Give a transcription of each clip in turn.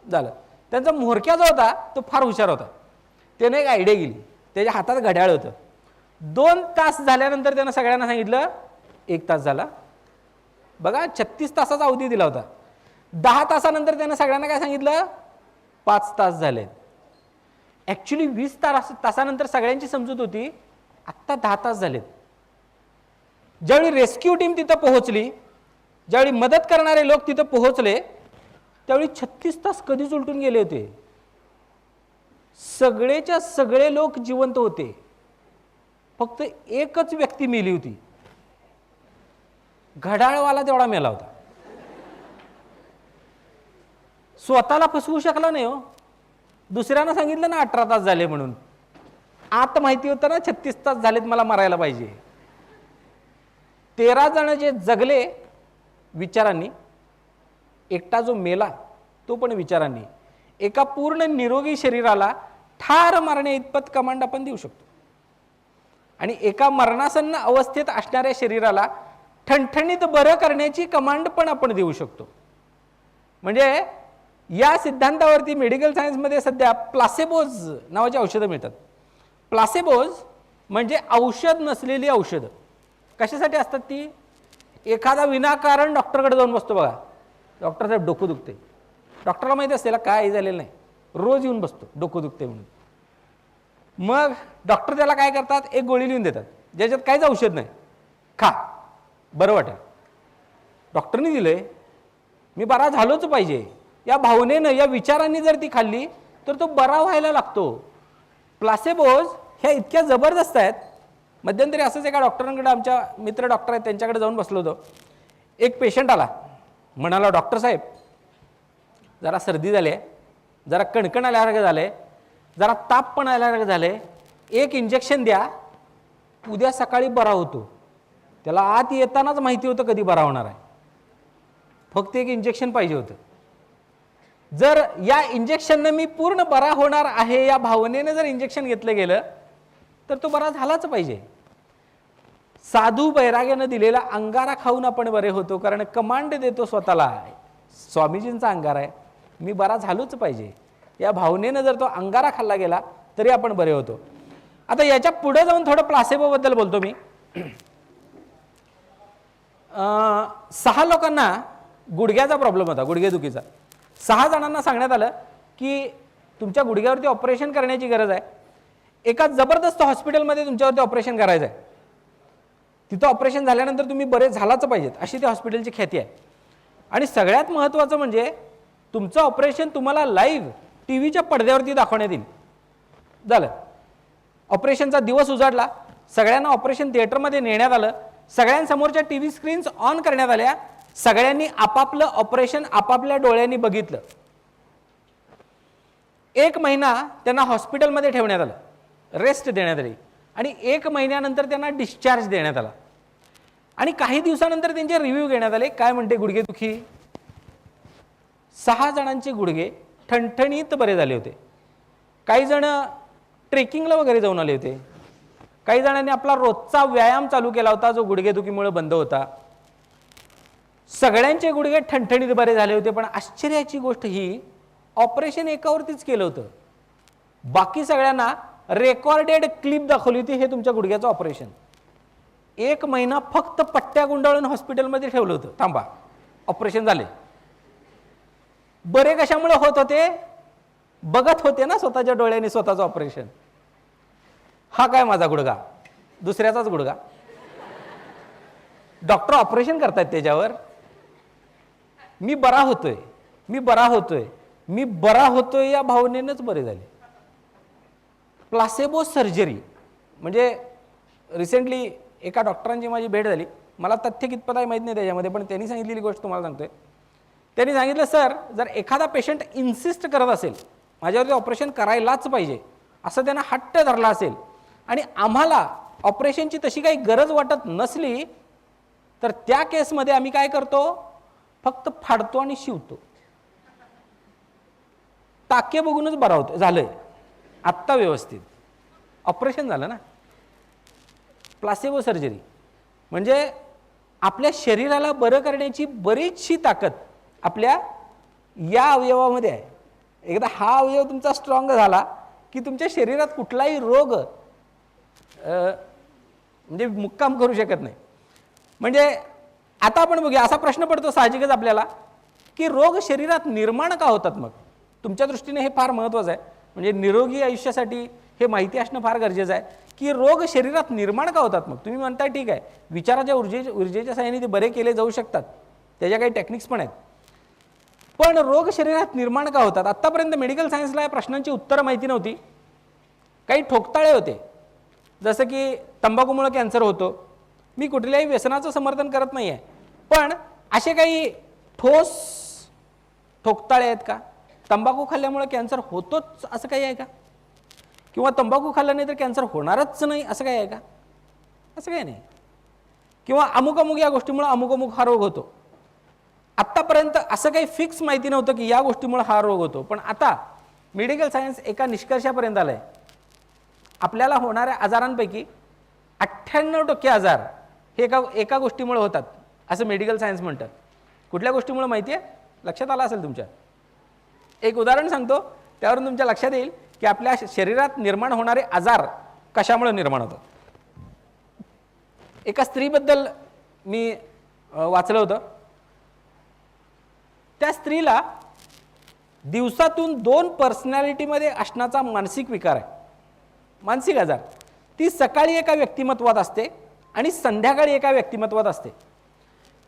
झालं. त्यांचा म्होरक्या जो होता तो फार हुशार होता. त्याने एक आयडिया केली. त्याच्या हातात घड्याळ होतं. 2 तास झाल्यानंतर त्यानं सगळ्यांना सांगितलं 1 तास झाला. बघा 36 तासाचा अवधी दिला होता. 10 तासानंतर त्यानं सगळ्यांना काय सांगितलं 5 तास झाले. ॲक्च्युली 20 तासानंतर सगळ्यांची समजूत होती आत्ता 10 तास झालेत. ज्यावेळी रेस्क्यू टीम तिथं पोहोचली, ज्यावेळी मदत करणारे लोक तिथं पोहोचले, त्यावेळी 36 तास कधीच उलटून गेले होते. सगळेच्या सगळे लोक जिवंत होते. फक्त एकच व्यक्ती मेली होती. घड्याळवाला तेवढा मेला होता. स्वतःला फसवू शकला नाही हो. दुसऱ्यांना सांगितलं ना 18 तास झाले म्हणून, आता माहिती होतं ना 36 तास झालेत मला मरायला पाहिजे. 13 जण जे जगले विचारांनी, एकटा जो मेला तो पण विचारांनी. एका पूर्ण निरोगी शरीराला ठार मारण्या इतपत कमांड आपण देऊ शकतो. आणि एका मरणासन्न अवस्थेत असणाऱ्या शरीराला ठणठणीत बरं करण्याची कमांड पण आपण देऊ शकतो. म्हणजे या सिद्धांतावरती मेडिकल सायन्समध्ये सध्या प्लासेबोज नावाची औषधं मिळतात. प्लासेबोज म्हणजे औषध नसलेली औषधं. कशासाठी असतात ती? एखादा विनाकारण डॉक्टरकडे जाऊन बसतो बघा, डॉक्टर साहेब डोकं दुखते. डॉक्टरला माहिती असते काय झालेलं नाही, रोज येऊन बसतो डोकं दुखते म्हणून. मग डॉक्टर त्याला काय करतात, एक गोळी लिहून देतात ज्याच्यात काहीच औषध नाही, खा बरं वाटेल. डॉक्टरने दिलंय, मी बरा झालोच पाहिजे या भावनेनं, या विचारांनी जर ती खाल्ली तर तो बरा व्हायला लागतो. प्लासेबोज ह्या इतक्या जबरदस्त आहेत. मध्यंतरी असंच एका डॉक्टरांकडे, आमच्या मित्र डॉक्टर आहेत त्यांच्याकडे जाऊन बसलो होतो. एक पेशंट आला, म्हणाला डॉक्टर साहेब जरा सर्दी झाली आहे, जरा कणकण आल्यासारखं झालंय, जरा ताप पण आल्यासारखं झालंय, एक इंजेक्शन द्या, उद्या सकाळी बरा होतो. त्याला आत येतानाच माहिती होतं कधी बरा होणार आहे, फक्त एक इंजेक्शन पाहिजे होतं. जर या इंजेक्शननं मी पूर्ण बरा होणार आहे या भावनेनं जर इंजेक्शन घेतलं गेलं तर तो बरा झालाच पाहिजे. साधू बैराग्यानं दिलेला अंगारा खाऊन आपण बरे होतो, कारण कमांड देतो स्वतःला, स्वामीजींचा अंगारा आहे, मी बरा झालोच पाहिजे या भावनेनं जर तो अंगारा खाल्ला गेला तरी आपण बरे होतो. आता याच्या पुढे जाऊन थोडं प्लासेबोबद्दल बोलतो मी. 6 लोकांना गुडघ्याचा प्रॉब्लेम होता, गुडघेदुखीचा. 6 जणांना सांगण्यात आलं की तुमच्या गुडघ्यावरती ऑपरेशन करण्याची गरज आहे. एका जबरदस्त हॉस्पिटलमध्ये तुमच्यावरती ऑपरेशन करायचं आहे. तिथं ऑपरेशन झाल्यानंतर तुम्ही बरे झालाच पाहिजेत अशी त्या हॉस्पिटलची ख्याती आहे. आणि सगळ्यात महत्त्वाचं म्हणजे तुमचं ऑपरेशन तुम्हाला लाईव्ह टीव्हीच्या पडद्यावरती दाखवण्यात येईल. झालं, ऑपरेशनचा दिवस उजाडला, सगळ्यांना ऑपरेशन थिएटरमध्ये नेण्यात आलं, सगळ्यांसमोरच्या टीव्ही स्क्रीन्स ऑन करण्यात आल्या, सगळ्यांनी आपापलं ऑपरेशन आपापल्या डोळ्यांनी बघितलं. 1 महिना त्यांना हॉस्पिटलमध्ये ठेवण्यात आलं, रेस्ट देण्यात आली, आणि 1 महिन्यानंतर त्यांना डिस्चार्ज देण्यात आला. आणि काही दिवसानंतर त्यांचे रिव्ह्यू घेण्यात आले, काय म्हणते गुडघेदुखी. 6 जणांचे गुडघे ठणठणीत बरे झाले होते. काही जण ट्रेकिंगला वगैरे जाऊन आले होते, काही जणांनी आपला रोजचा व्यायाम चालू केला होता जो गुडघेदुखीमुळे बंद होता. सगळ्यांचे गुडघे ठणठणीत बरे झाले होते. पण आश्चर्याची गोष्ट ही, ऑपरेशन एकावरतीच केलं होतं, बाकी सगळ्यांना रेकॉर्डेड क्लिप दाखवली होती, हे तुमच्या गुडघ्याचं ऑपरेशन. 1 महिना फक्त पट्ट्या गुंडाळून हॉस्पिटलमध्ये ठेवलं होतं, थांबा ऑपरेशन झाले. बरे कशामुळे होत होते, बघत होते ना स्वतःच्या डोळ्यांनी स्वतःचं ऑपरेशन. हा काय माझा गुडघा, दुसऱ्याचाच गुडघा, डॉक्टर ऑपरेशन करतायत त्याच्यावर, मी बरा होतोय, मी बरा होतोय, मी बरा होतोय या भावनेनंच बरे झाले. प्लासेबो सर्जरी म्हणजे रिसेंटली एका डॉक्टरांची माझी भेट झाली. मला तथ्य कितपत आहे माहीत नाही त्याच्यामध्ये, पण त्यांनी सांगितलेली गोष्ट तुम्हाला सांगतोय. त्यांनी सांगितलं, सर जर एखादा पेशंट इन्सिस्ट करत असेल माझ्यावरती ऑपरेशन करायलाच पाहिजे, असं त्यांना हट्ट धरला असेल, आणि आम्हाला ऑपरेशनची तशी काही गरज वाटत नसली, तर त्या केसमध्ये आम्ही काय करतो, फक्त फाडतो आणि शिवतो. टाके बघूनच बरा होतो, झालंय आत्ता व्यवस्थित, ऑपरेशन झालं ना. प्लासेबो सर्जरी म्हणजे आपल्या शरीराला बरं करण्याची बरीचशी ताकद आपल्या या अवयवामध्ये आहे. एकदा हा अवयव तुमचा स्ट्रॉंग झाला की तुमच्या शरीरात कुठलाही रोग म्हणजे मुक्काम करू शकत नाही. म्हणजे आता आपण बघूया, असा प्रश्न पडतो साहजिकच आपल्याला की रोग शरीरात निर्माण का होतात. मग तुमच्या दृष्टीने हे फार महत्त्वाचं आहे. म्हणजे निरोगी आयुष्यासाठी हे माहिती असणं फार गरजेचं आहे की रोग शरीरात निर्माण का होतात. मग तुम्ही म्हणताय ठीक आहे, विचाराच्या ऊर्जेच्या साहाय्याने ते बरे केले जाऊ शकतात, त्याच्या काही टेक्निक्स पण आहेत, पण रोग शरीरात निर्माण का होतात. आत्तापर्यंत मेडिकल सायन्सला या प्रश्नांची उत्तरं माहिती नव्हती. काही ठोकताळे होते, जसं की तंबाखूमुळे कॅन्सर होतो. मी कुठल्याही व्यसनाचं समर्थन करत नाही आहे, पण असे काही ठोस ठोकताळे आहेत का? तंबाखू खाल्ल्यामुळे कॅन्सर होतोच असं काही आहे का? किंवा तंबाखू खाल्ला नाही तर कॅन्सर होणारच नाही असं काही आहे का? असं काही नाही. किंवा अमुक अमुक या गोष्टीमुळे अमुक अमुक हा रोग होतो. आत्तापर्यंत असं काही फिक्स माहिती नव्हतं की या गोष्टीमुळे हा रोग होतो, पण आता मेडिकल सायन्स एका निष्कर्षापर्यंत आलंय. आपल्याला होणाऱ्या आजारांपैकी 98% आजार हे एका गोष्टीमुळे होतात असं मेडिकल सायन्स म्हणतात. कुठल्या गोष्टीमुळे माहिती आहे? लक्षात आलं असेल तुमच्या. एक उदाहरण सांगतो, त्यावरून तुमच्या लक्षात येईल की आपल्या शरीरात निर्माण होणारे आजार कशामुळे निर्माण होतात. एका स्त्रीबद्दल मी वाचलं होतं. त्या स्त्रीला दिवसातून 2 पर्सनॅलिटीमध्ये असण्याचा मानसिक विकार आहे, मानसिक आजार. ती सकाळी एका व्यक्तिमत्वात असते आणि संध्याकाळी एका व्यक्तिमत्वात असते.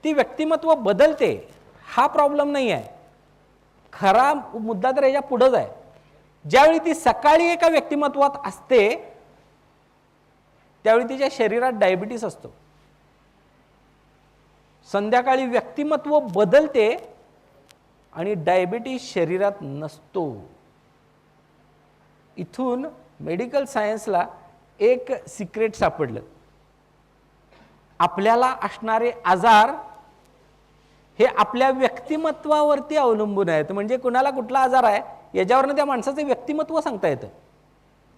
ती व्यक्तिमत्व बदलते हा प्रॉब्लेम नाही आहे. खरा मुद्दा तर याच्या पुढंच आहे. ज्यावेळी ती सकाळी एका व्यक्तिमत्वात असते त्यावेळी तिच्या शरीरात डायबिटीस असतो. संध्याकाळी व्यक्तिमत्व बदलते आणि डायबिटीस शरीरात नसतो. इथून मेडिकल सायन्सला एक सिक्रेट सापडलं. आपल्याला असणारे आजार हे आपल्या व्यक्तिमत्वावरती अवलंबून आहेत. म्हणजे कुणाला कुठला आजार आहे याच्यावरनं त्या माणसाचे व्यक्तिमत्व सांगता येतं.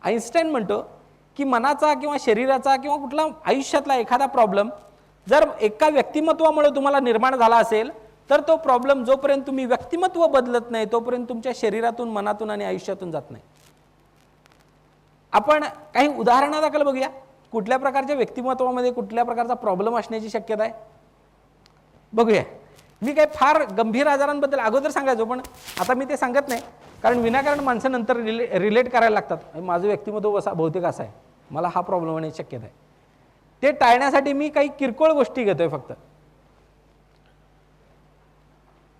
आईन्स्टाईन म्हणतो की मनाचा किंवा शरीराचा किंवा कुठला आयुष्यातला एखादा प्रॉब्लेम जर एका व्यक्तिमत्वामुळे तुम्हाला निर्माण झाला असेल तर तो प्रॉब्लेम जोपर्यंत तुम्ही व्यक्तिमत्व बदलत नाही तोपर्यंत तुमच्या शरीरातून, मनातून आणि आयुष्यातून जात नाही. आपण काही उदाहरणादाखल बघूया कुठल्या प्रकारच्या व्यक्तिमत्वामध्ये कुठल्या प्रकारचा प्रॉब्लेम असण्याची शक्यता आहे बघूया. मी काही फार गंभीर आजारांबद्दल अगोदर सांगायचो, पण आता मी ते सांगत नाही, कारण विनाकारण माणसं नंतर रिलेट करायला लागतात. माझं व्यक्तिमत्व बहुतेक असं आहे, मला हा प्रॉब्लेम होण्याची शक्यता आहे. ते टाळण्यासाठी मी काही किरकोळ गोष्टी घेतोय फक्त.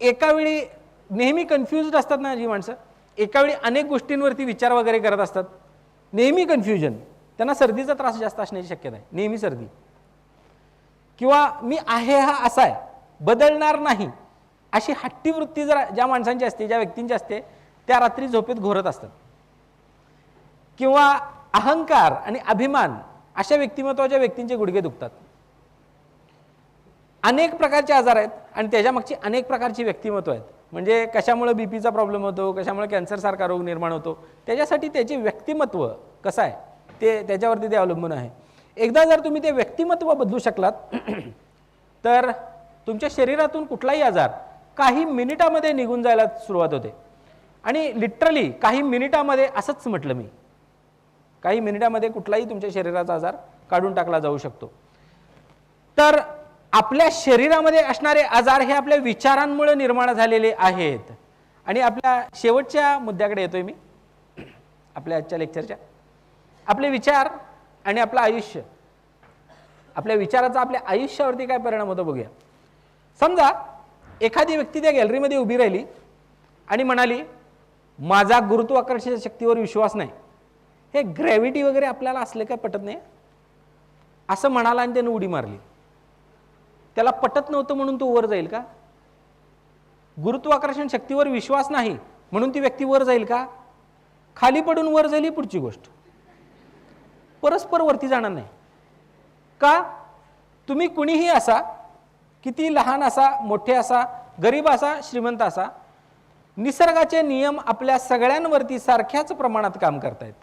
एका वेळी नेहमी कन्फ्युज्ड असतात ना जी माणसं, एका वेळी अनेक गोष्टींवरती विचार वगैरे करत असतात, नेहमी कन्फ्युजन, त्यांना सर्दीचा त्रास जास्त असण्याची शक्यता आहे. नेहमी सर्दी, किंवा मी आहे हा असा आहे, बदलणार नाही अशी हट्टी वृत्ती जर ज्या माणसांची असते, ज्या व्यक्तींची असते, त्या रात्री झोपेत घोरत असतात. किंवा अहंकार आणि अभिमान अशा व्यक्तिमत्वाच्या व्यक्तींचे गुडघे दुखतात. अनेक प्रकारचे आजार आहेत आणि त्याच्यामागची अनेक प्रकारची व्यक्तिमत्व आहेत. म्हणजे कशामुळे बीपीचा प्रॉब्लेम होतो, कशामुळे कॅन्सरसारखा रोग निर्माण होतो, त्याच्यासाठी त्याचे व्यक्तिमत्व कसं आहे ते त्याच्यावरती ते अवलंबून आहे. एकदा जर तुम्ही ते व्यक्तिमत्व बदलू शकलात तर तुमच्या शरीरातून कुठलाही आजार काही मिनिटामध्ये निघून जायला सुरुवात होते. आणि लिटरली काही मिनिटामध्ये असंच म्हटलं मी, काही मिनिटामध्ये कुठलाही तुमच्या शरीराचा आजार काढून टाकला जाऊ शकतो. तर आपल्या शरीरामध्ये असणारे आजार हे आपल्या विचारांमुळे निर्माण झालेले आहेत. आणि आपल्या शेवटच्या मुद्द्याकडे येतोय मी आपल्या आजच्या लेक्चरच्या. आपले विचार आणि आपलं आयुष्य, आपल्या विचाराचा आपल्या आयुष्यावरती काय परिणाम होतो बघूया. समजा एखादी व्यक्ती त्या गॅलरीमध्ये उभी राहिली आणि म्हणाली माझा गुरुत्वाकर्षण शक्तीवर विश्वास नाही. हे ग्रॅव्हिटी वगैरे आपल्याला असले काय पटत नाही असं म्हणाला आणि त्याने उडी मारली. त्याला पटत नव्हतं म्हणून तो वर जाईल का? गुरुत्वाकर्षण शक्तीवर विश्वास नाही म्हणून ती व्यक्ती वर जाईल का? खाली पडून वर जाईल ही पुढची गोष्ट, परस्पर वरती जाणार नाही. का? तुम्ही कुणीही असा, किती लहान असा, मोठे असा, गरीब असा, श्रीमंत असा, निसर्गाचे नियम आपल्या सगळ्यांवरती सारख्याच प्रमाणात काम करतायत.